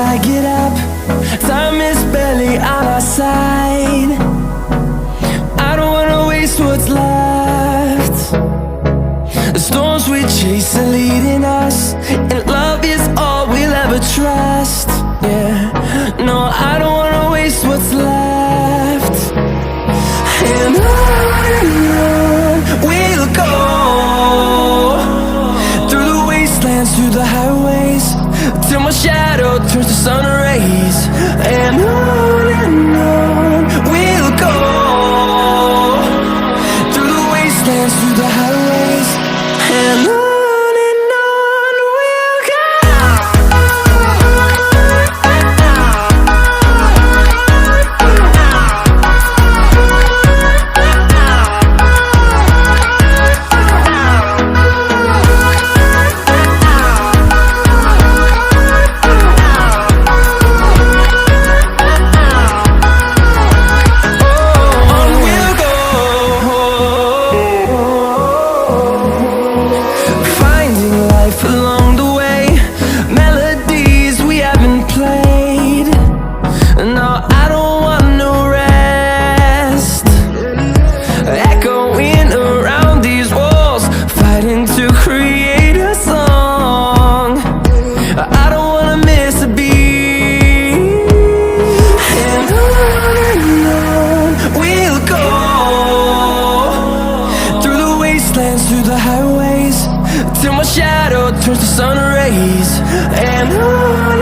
I get up, time is barely on our side. I don't wanna waste what's left. The storms we chase are leading us, and love is all we'll ever trust. Yeah, no, I don't wanna waste what's left. And on we'll go, through the wastelands, through the highways, till my shadow turns to sun rays. And on we'll go, through the wastelands, through the highways, and on we'll go. Along the way, melodies we haven't played. No, I don't want no rest. Echoing around these walls, fighting to create a song. I don't wanna miss a beat. And on we'll go, through the wastelands, through the highways, till my shadow turns to sun rays. And on